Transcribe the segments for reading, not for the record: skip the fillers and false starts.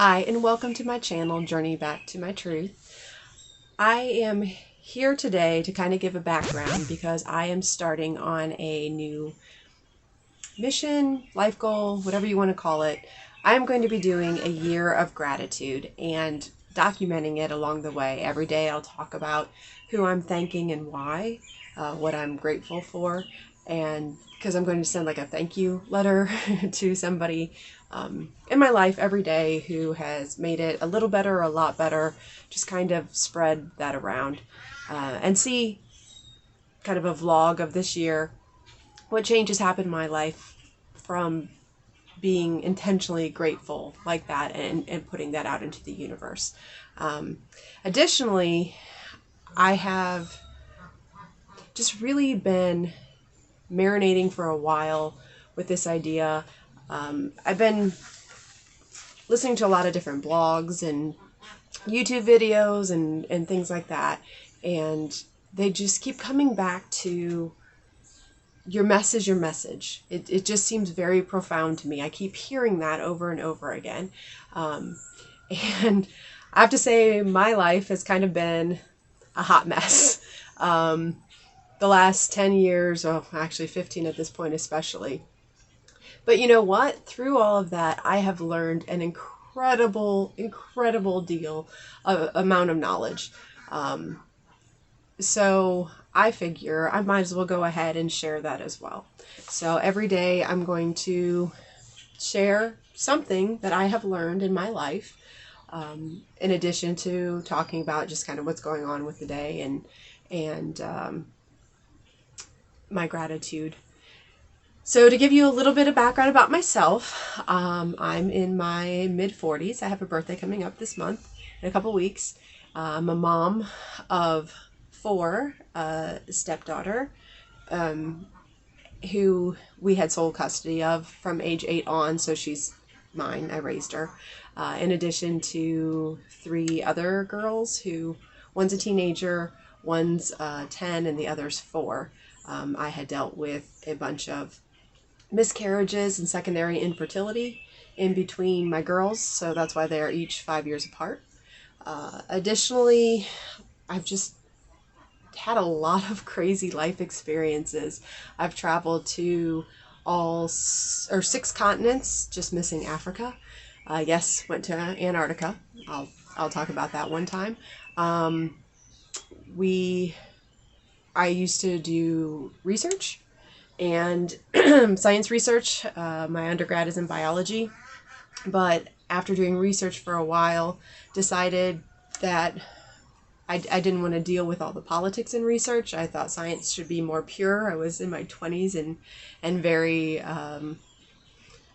Hi, and welcome to my channel, Journey Back to My Truth. I am here today to kind of give a background because I am starting on a new mission, life goal, whatever you want to call it. I'm going to be doing a year of gratitude and documenting it along the way. Every day I'll talk about who I'm thanking and why, what I'm grateful for, and because I'm going to send like a thank you letter to somebody in my life every day who has made it a little better or a lot better, just kind of spread that around and see kind of a vlog of this year, what changes happened in my life from being intentionally grateful like that and putting that out into the universe. Additionally, I have just really been marinating for a while with this idea. I've been listening to a lot of different blogs and YouTube videos and things like that, and they just keep coming back to your message, your message. It just seems very profound to me. I keep hearing that over and over again. And I have to say, my life has kind of been a hot mess. The last 10 years, or actually 15 at this point especially. But you know what? Through all of that, I have learned an incredible amount of knowledge. So I figure I might as well go ahead and share that as well. So every day I'm going to share something that I have learned in my life, in addition to talking about just kind of what's going on with the day and my gratitude. So to give you a little bit of background about myself, I'm in my mid-40s. I have a birthday coming up this month in a couple weeks. I'm a mom of 4, a stepdaughter who we had sole custody of from age 8 on, so she's mine. I raised her. In addition to 3 other girls who, one's a teenager, one's 10, and the other's 4. I had dealt with a bunch of miscarriages and secondary infertility in between my girls, so that's why they're each 5 years apart. Additionally, I've just had a lot of crazy life experiences. I've traveled to all 6 continents, just missing Africa. Yes, went to Antarctica. I'll talk about that one time. I used to do research and science research. My undergrad is in biology, but after doing research for a while, decided that I didn't want to deal with all the politics in research. I thought science should be more pure. I was in my 20s and very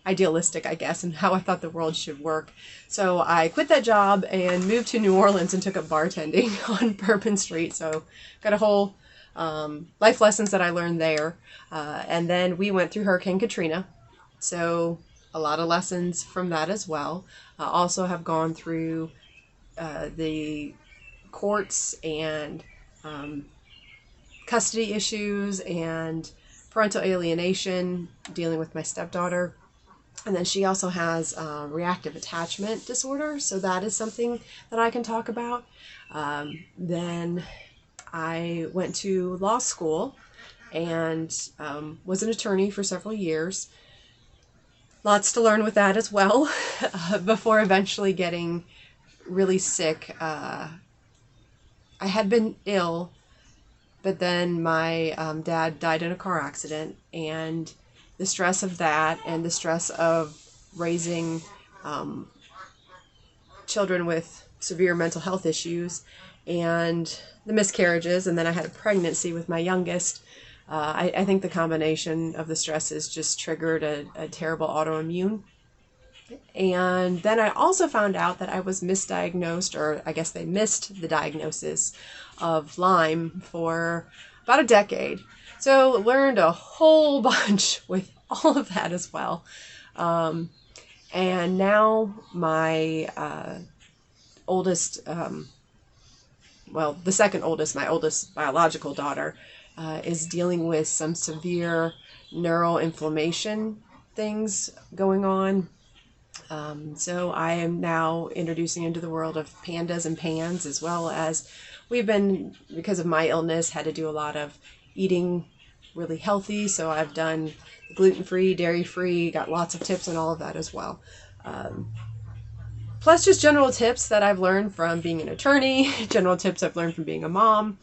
idealistic, I guess, and how I thought the world should work. So I quit that job and moved to New Orleans and took up bartending on Bourbon Street. So got a whole life lessons that I learned there. And then we went through Hurricane Katrina. So a lot of lessons from that as well. Also have gone through the courts and custody issues and parental alienation, dealing with my stepdaughter. And then she also has reactive attachment disorder, so that is something that I can talk about. Then I went to law school and was an attorney for several years. Lots to learn with that as well, before eventually getting really sick. I had been ill, but then my dad died in a car accident, and the stress of that and the stress of raising children with severe mental health issues and the miscarriages, and then I had a pregnancy with my youngest. I think the combination of the stresses just triggered a terrible autoimmune. And then I also found out that I was misdiagnosed, or I guess they missed the diagnosis of Lyme for about a decade. So learned a whole bunch with all of that as well. And now my oldest, the second oldest, my oldest biological daughter, is dealing with some severe neuroinflammation things going on. So I am now introducing into the world of pandas and pans, as well as we've been, because of my illness, had to do a lot of eating really healthy. So I've done gluten-free, dairy-free, got lots of tips on all of that as well. Plus just general tips that I've learned from being an attorney, general tips I've learned from being a mom.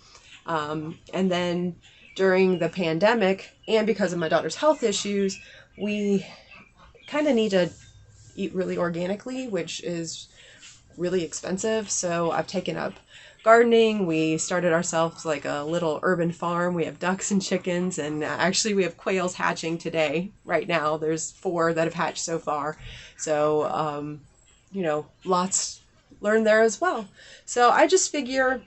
And then during the pandemic, and because of my daughter's health issues, we kind of need to eat really organically, which is really expensive. So I've taken up gardening. We started ourselves like a little urban farm. We have ducks and chickens, and actually we have quails hatching today. Right now, there's 4 that have hatched so far. So, lots learned there as well. So I just figure,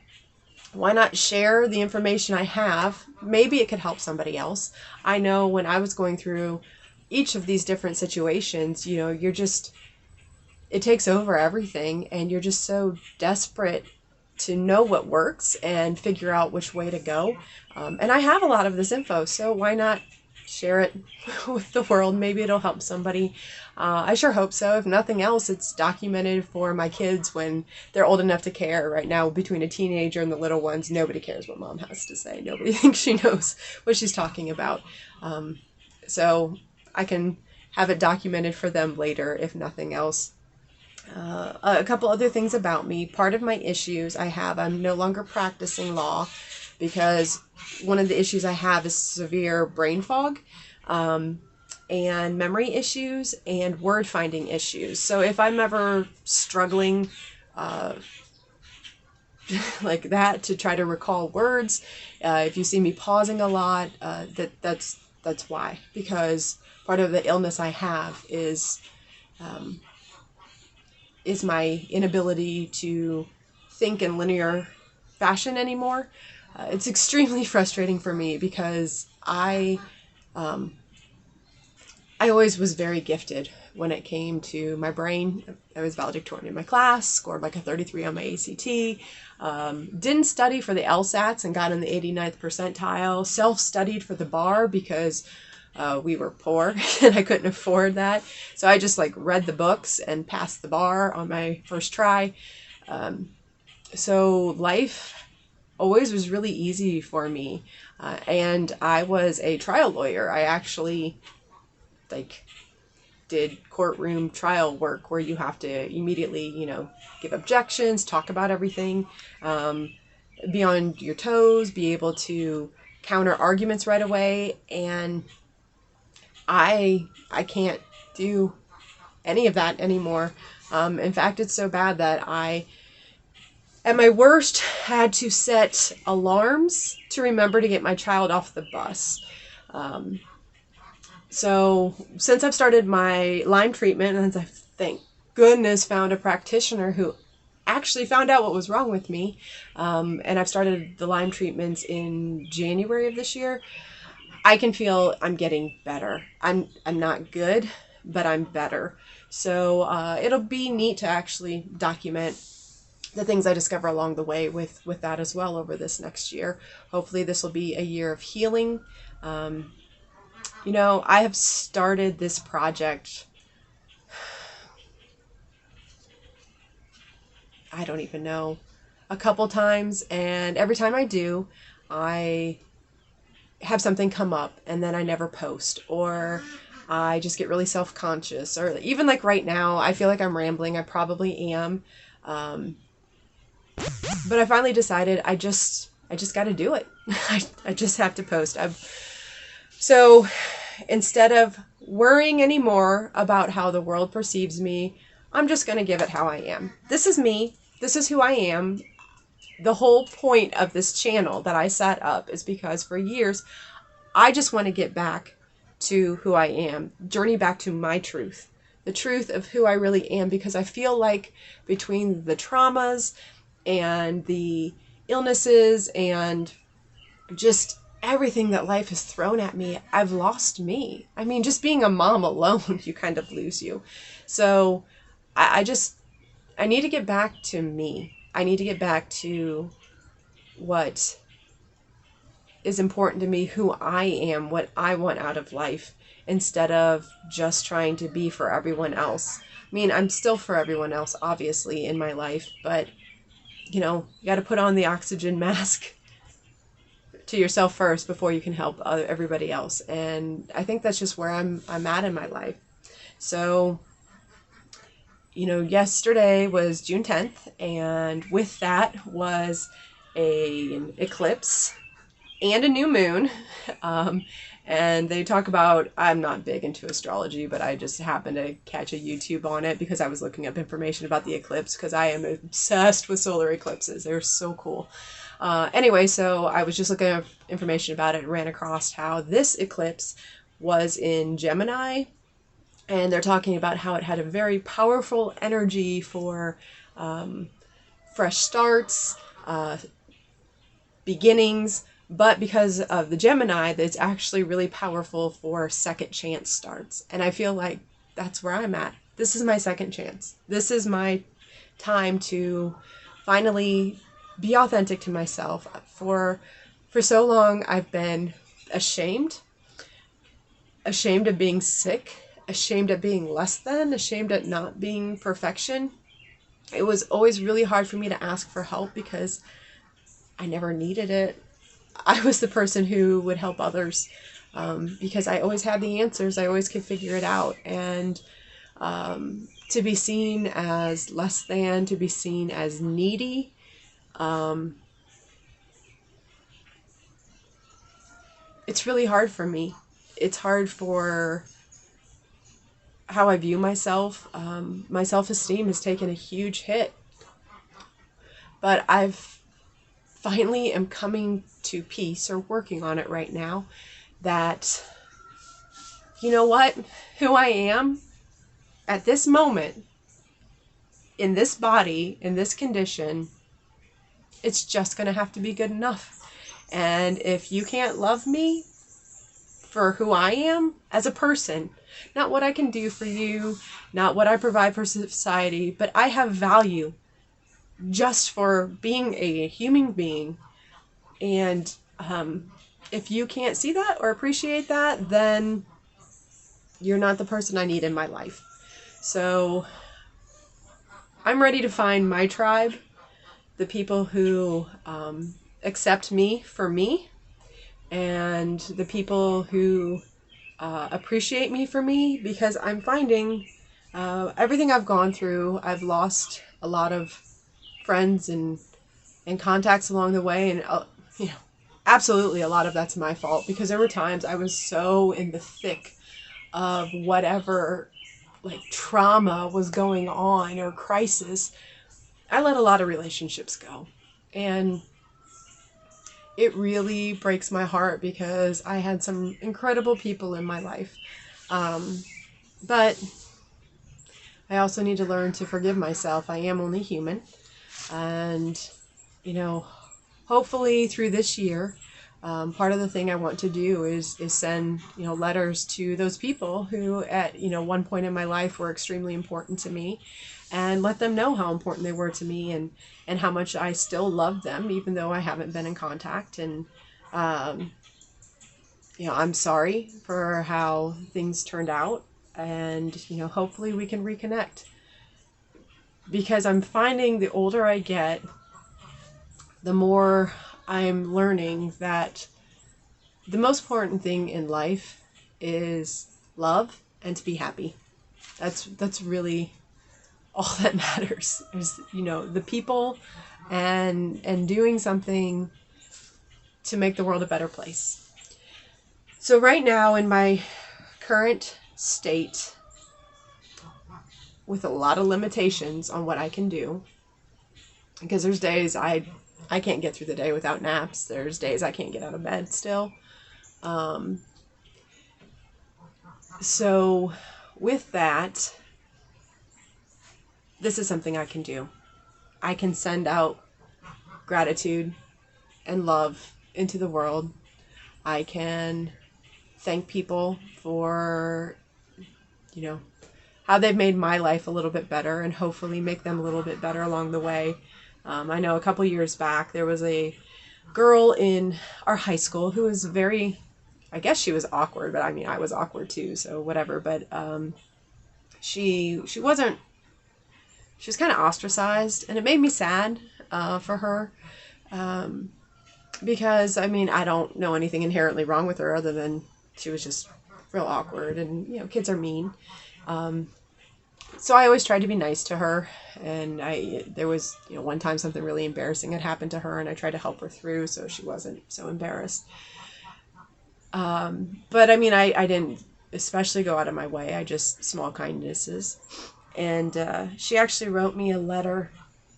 why not share the information I have? Maybe it could help somebody else. I know when I was going through each of these different situations, it takes over everything, and you're just so desperate to know what works and figure out which way to go. And I have a lot of this info, so why not share it with the world? Maybe it'll help somebody. I sure hope so. If nothing else, it's documented for my kids when they're old enough to care. Right now, between a teenager and the little ones, nobody cares what mom has to say. Nobody thinks she knows what she's talking about. So I can have it documented for them later, if nothing else. A couple other things about me. Part of my issues I'm no longer practicing law because one of the issues I have is severe brain fog, and memory issues and word finding issues. So if I'm ever struggling like that to try to recall words, if you see me pausing a lot, that's why. Because part of the illness I have is my inability to think in linear fashion anymore. It's extremely frustrating for me because I always was very gifted when it came to my brain. I was valedictorian in my class, scored like a 33 on my ACT, didn't study for the LSATs and got in the 89th percentile, self-studied for the bar because we were poor and I couldn't afford that. So I just read the books and passed the bar on my first try. So life always was really easy for me. And I was a trial lawyer. I actually did courtroom trial work where you have to immediately, give objections, talk about everything, be on your toes, be able to counter arguments right away. And I can't do any of that anymore. In fact, it's so bad that I, at my worst, had to set alarms to remember to get my child off the bus. So since I've started my Lyme treatment, and I thank goodness found a practitioner who actually found out what was wrong with me, and I've started the Lyme treatments in January of this year, I can feel I'm getting better. I'm not good, but I'm better. So it'll be neat to actually document the things I discover along the way with that as well over this next year. Hopefully this will be a year of healing. I have started this project, I don't even know, a couple times, and every time I do, I have something come up and then I never post, or I just get really self-conscious, or even right now, I feel like I'm rambling. I probably am. But I finally decided I just got to do it. I just have to post. So instead of worrying anymore about how the world perceives me, I'm just going to give it how I am. This is me. This is who I am. The whole point of this channel that I set up is because for years, I just want to get back to who I am, journey back to my truth, the truth of who I really am, because I feel like between the traumas and the illnesses and just everything that life has thrown at me, I've lost me. I mean, just being a mom alone, you kind of lose you. So I need to get back to me. I need to get back to what is important to me, who I am, what I want out of life, instead of just trying to be for everyone else. I mean, I'm still for everyone else, obviously, in my life, but, you know, you got to put on the oxygen mask to yourself first before you can help everybody else. And I think that's just where I'm at in my life. So, you know, yesterday was June 10th, and with that was an eclipse and a new moon. And they talk about, I'm not big into astrology, but I just happened to catch a YouTube on it because I was looking up information about the eclipse because I am obsessed with solar eclipses. They're so cool. Anyway, so I was just looking up information about it and ran across how this eclipse was in Gemini. And they're talking about how it had a very powerful energy for fresh starts, beginnings, but because of the Gemini, it's actually really powerful for second chance starts. And I feel like that's where I'm at. This is my second chance. This is my time to finally be authentic to myself. For so long, I've been ashamed of being sick, ashamed of being less than, ashamed at not being perfection. It was always really hard for me to ask for help because I never needed it. I was the person who would help others because I always had the answers. I always could figure it out. And to be seen as less than, to be seen as needy, it's really hard for me. It's hard for how I view myself. My self-esteem has taken a huge hit. But I've finally am coming to peace, or working on it right now, that, you know what, who I am at this moment, in this body, in this condition, it's just going to have to be good enough. And if you can't love me for who I am as a person, not what I can do for you, not what I provide for society, but I have value just for being a human being. And if you can't see that or appreciate that, then you're not the person I need in my life. So I'm ready to find my tribe, the people who accept me for me, and the people who appreciate me for me, because I'm finding everything I've gone through, I've lost a lot of friends and contacts along the way, and you know, absolutely a lot of that's my fault, because there were times I was so in the thick of whatever like trauma was going on or crisis, I let a lot of relationships go. And it really breaks my heart because I had some incredible people in my life. But I also need to learn to forgive myself. I am only human. And, you know, hopefully through this year, part of the thing I want to do is send, you know, letters to those people who at, you know, one point in my life were extremely important to me, and let them know how important they were to me, and how much I still love them, even though I haven't been in contact. And, you know, I'm sorry for how things turned out, and, you know, hopefully we can reconnect. Because I'm finding the older I get, the more I'm learning that the most important thing in life is love and to be happy. That's really all that matters. Is, you know, the people and doing something to make the world a better place. So right now in my current state, with a lot of limitations on what I can do, because there's days I can't get through the day without naps. There's days I can't get out of bed still. So with that, this is something I can do. I can send out gratitude and love into the world. I can thank people for, you know, how they've made my life a little bit better, and hopefully make them a little bit better along the way. I know a couple years back, there was a girl in our high school who was very, I guess she was awkward, but I mean, I was awkward too, so whatever. But she wasn't, she was kind of ostracized, and it made me sad for her. Because, I mean, I don't know anything inherently wrong with her other than she was just real awkward, and, you know, kids are mean. So I always tried to be nice to her, and there was, you know, one time something really embarrassing had happened to her, and I tried to help her through so she wasn't so embarrassed. But, I mean, I didn't especially go out of my way. I just, small kindnesses. And she actually wrote me a letter.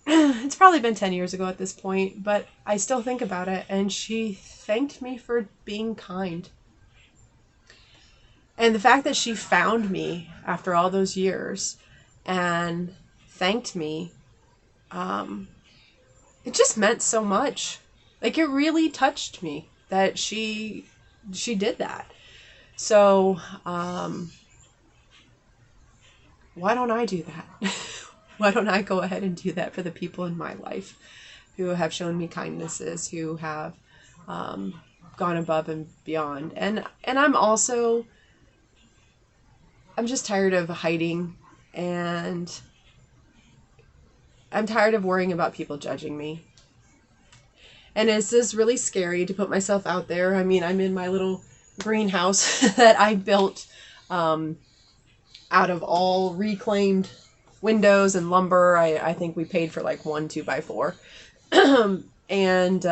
It's probably been 10 years ago at this point, but I still think about it, and she thanked me for being kind. And the fact that she found me after all those years and thanked me, it just meant so much. Like, it really touched me that she did that. So, why don't I do that? Why don't I go ahead and do that for the people in my life who have shown me kindnesses, who have gone above and beyond? And I'm just tired of hiding, and I'm tired of worrying about people judging me. And it's just really scary to put myself out there. I mean, I'm in my little greenhouse that I built out of all reclaimed windows and lumber. I think we paid for like 1 2x4. And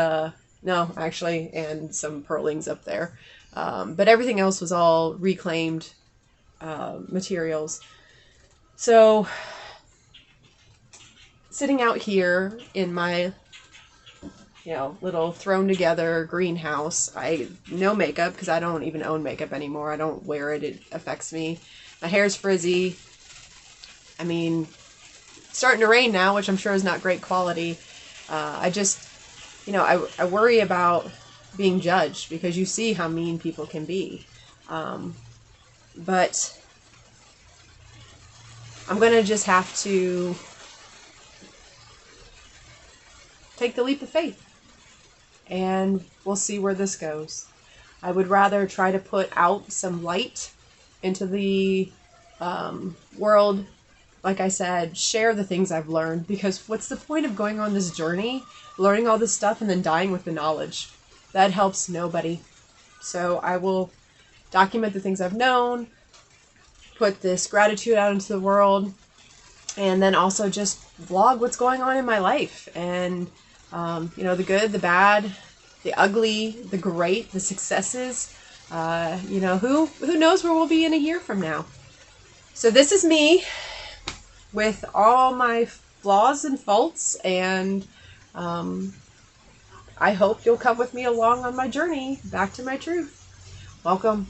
no, actually, and some purlings up there. But everything else was all reclaimed materials. So sitting out here in my, you know, little thrown together greenhouse, no makeup, because I don't even own makeup anymore. I don't wear it. It affects me. My hair's frizzy. I mean, it's starting to rain now, which I'm sure is not great quality. I just, you know, I worry about being judged, because you see how mean people can be. But I'm going to just have to take the leap of faith, and we'll see where this goes. I would rather try to put out some light into the world. Like I said, share the things I've learned, because what's the point of going on this journey, learning all this stuff, and then dying with the knowledge? That helps nobody. So I will document the things I've known, put this gratitude out into the world, and then also just vlog what's going on in my life. And, you know, the good, the bad, the ugly, the great, the successes. You know, who knows where we'll be in a year from now. So this is me, with all my flaws and faults, and I hope you'll come with me along on my journey back to my truth. Welcome.